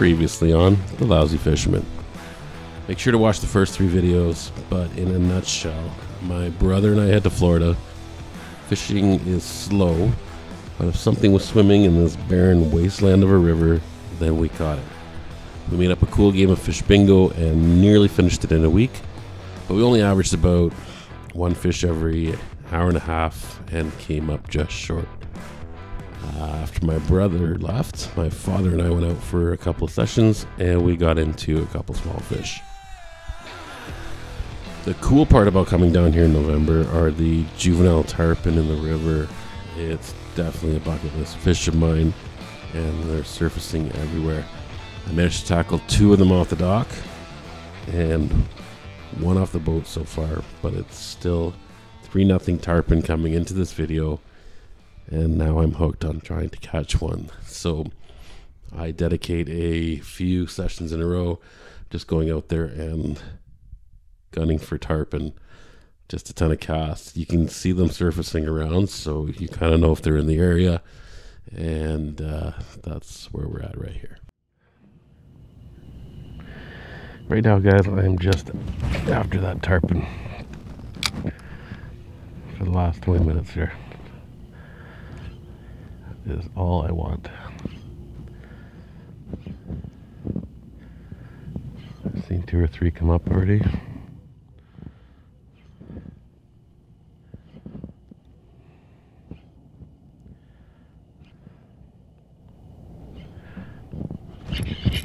previously on The Lousy Fisherman. Make sure to watch the first 3 videos, but in a nutshell, my brother and I head to Florida. Fishing is slow, but if something was swimming in this barren wasteland of a river, then we caught it. We made up a cool game of fish bingo and nearly finished it in a week, but we only averaged about 1 fish every hour and a half and came up just short. After my brother left, my father and I went out for a couple of sessions and we got into a couple small fish. The cool part about coming down here in November are the juvenile tarpon in the river. It's definitely a bucket list fish of mine and they're surfacing everywhere. I managed to tackle 2 of them off the dock and 1 off the boat so far, but it's still 3-0 tarpon coming into this video. And now I'm hooked on trying to catch one. So I dedicate a few sessions in a row just going out there and gunning for tarpon. Just a ton of casts. You can see them surfacing around, so you kind of know if they're in the area. And that's where we're at right here. Right now, guys, I'm just after that tarpon for the last 20 minutes here. Is all I want. I've seen 2 or 3 come up already.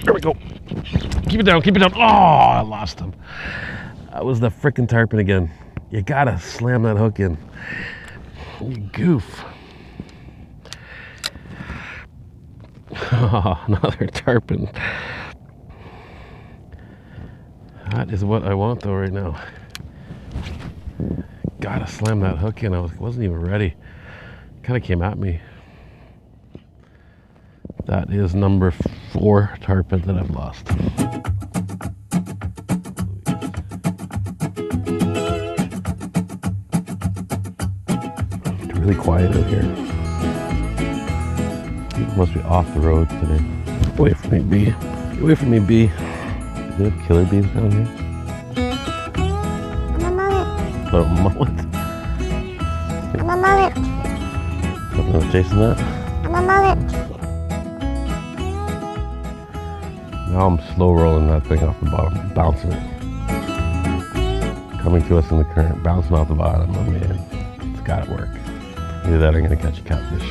There we go. Keep it down, keep it down. Oh, I lost him. That was the frickin' tarpon again. You gotta slam that hook in. You goof. Oh, another tarpon. That is what I want though right now. Gotta slam that hook in. I wasn't even ready. Kind of came at me. That is number 4 tarpon that I've lost. It's really quiet out here. People must be off the road today. Away from me, bee. Get away from me, bee. Do they have killer bees down here? I'm a mullet. Oh, mullet? I'm a mullet. Something else chasing that? I'm a mullet. Now I'm slow rolling that thing off the bottom, bouncing it. Coming to us in the current, bouncing off the bottom. I mean, it's gotta work. Either that or I'm gonna catch a catfish.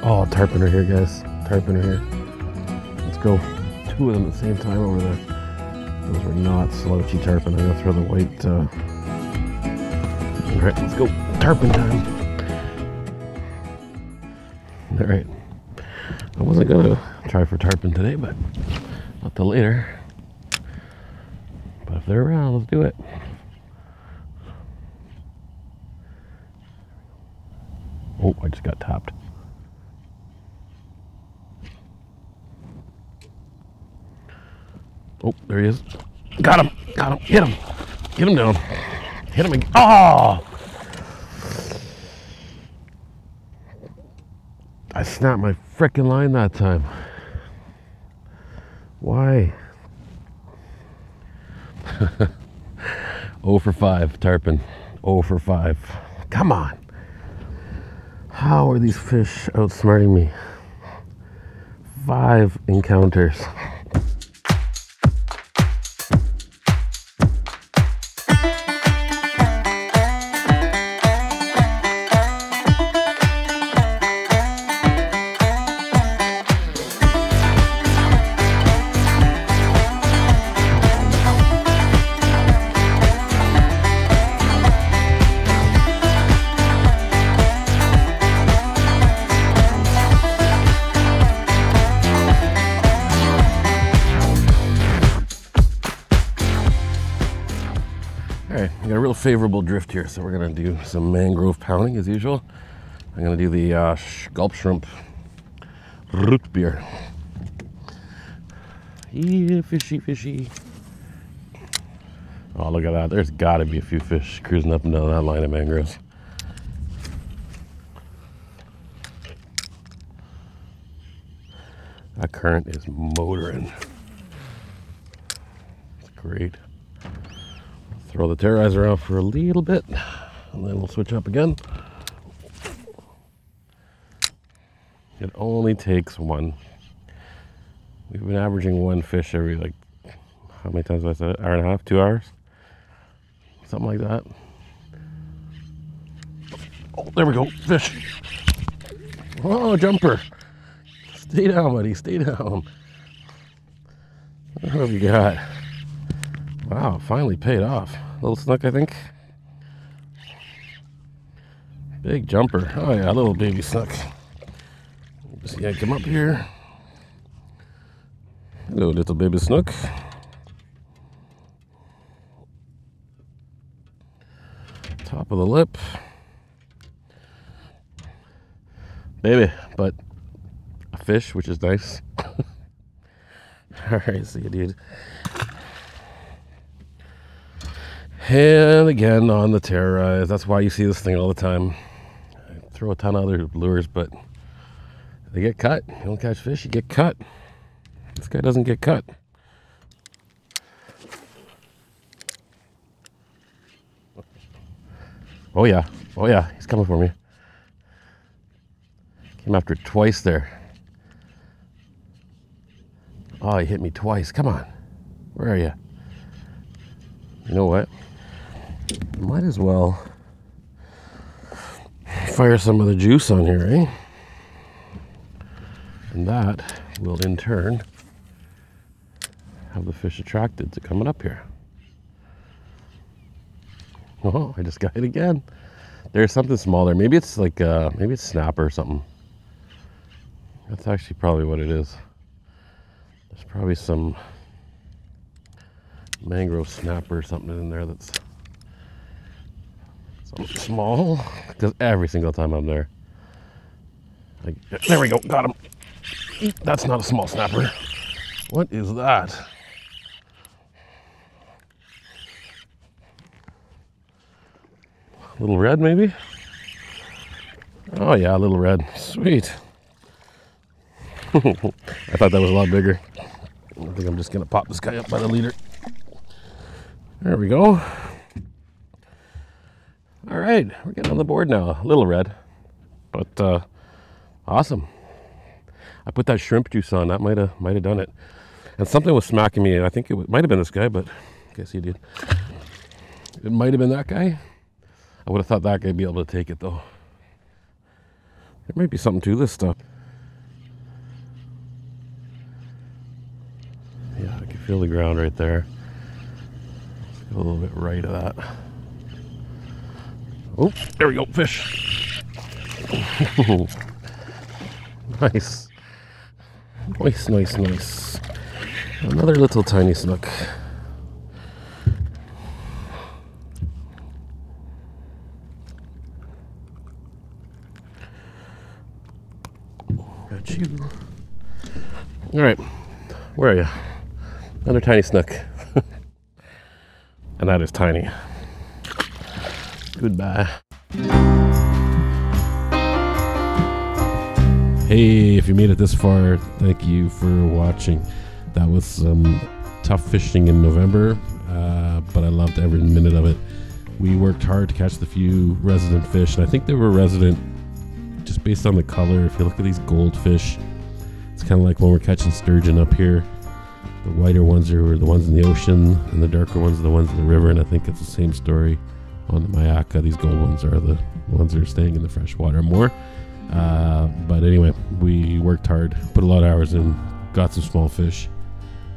Oh, tarpon are here, guys. Tarpon are here. Let's go. 2 of them at the same time over there. Those were not slouchy tarpon. I'm gonna throw the white. All right, let's go. Tarpon time. All right. I wasn't gonna try for tarpon today, but not till later. But if they're around, let's do it. Oh, I just got tapped. Oh, there he is. Got him. Got him. Hit him. Get him down. Hit him again. Oh! I snapped my frickin' line that time. Why? 0 for 5, tarpon. 0 for 5. Come on. How are these fish outsmarting me? 5 encounters. Alright, we got a real favorable drift here, so we're gonna do some mangrove pounding as usual. I'm gonna do the gulp shrimp root beer. Yeah, fishy, fishy. Oh, look at that. There's gotta be a few fish cruising up and down that line of mangroves. That current is motoring. It's great. Throw the terrorizer out for a little bit, and then we'll switch up again. It only takes one. We've been averaging one fish every, like, how many times have I said it? Hour and a half, 2 hours? Something like that. Oh, there we go, fish. Oh, jumper. Stay down, buddy, stay down. What have you got? Wow, finally paid off. Little snook, I think. Big jumper. Oh yeah, little baby snook. Just yank him up here. Hello, little baby snook. Top of the lip. Baby, but a fish, which is nice. Alright, see you, dude. And again on the terrorize. That's why you see this thing all the time. I throw a ton of other lures, but they get cut. You don't catch fish, you get cut. This guy doesn't get cut. Oh yeah, he's coming for me. Came after it twice there. Oh, he hit me twice. Come on. Where are you? You know what? Might as well fire some of the juice on here, eh? And that will in turn have the fish attracted to coming up here. Oh, I just got it again. There's something small there. Maybe it's like, maybe it's snapper or something. That's actually probably what it is. There's probably some mangrove snapper or something in there that's something small. Because every single time I'm there. Like, there we go, got him. That's not a small snapper. What is that? Little red, maybe? Oh yeah, a little red. Sweet. I thought that was a lot bigger. I think I'm just gonna pop this guy up by the leader. There we go. All right, we're getting on the board now. A little red, but awesome. I put that shrimp juice on. That might have done it. And something was smacking me. I think it might have been this guy, but I guess he did. It might have been that guy. I would have thought that guy'd be able to take it though. There might be something to this stuff. Yeah, I can feel the ground right there. Let's go a little bit right of that. Oh, there we go, fish. Nice. Nice, nice, nice. Another little tiny snook. Got you. All right, where are you? Another tiny snook. And that is tiny. Goodbye. Hey, if you made it this far, thank you for watching. That was some tough fishing in November, but I loved every minute of it. We worked hard to catch the few resident fish, and I think they were resident just based on the color. If you look at these goldfish, it's kind of like when we're catching sturgeon up here. The whiter ones are the ones in the ocean, and the darker ones are the ones in the river, and I think it's the same story on the Myakka. These gold ones are the ones that are staying in the fresh water more. But anyway, we worked hard, put a lot of hours in, got some small fish,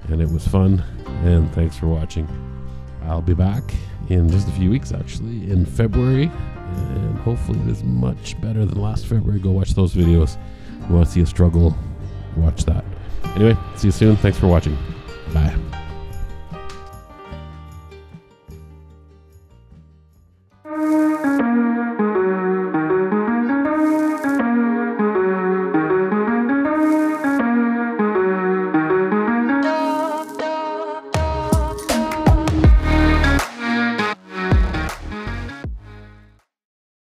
and it was fun, and thanks for watching. I'll be back in just a few weeks, actually, in February, and hopefully it is much better than last February. Go watch those videos. If you want to see a struggle, watch that. Anyway, see you soon. Thanks for watching. Bye.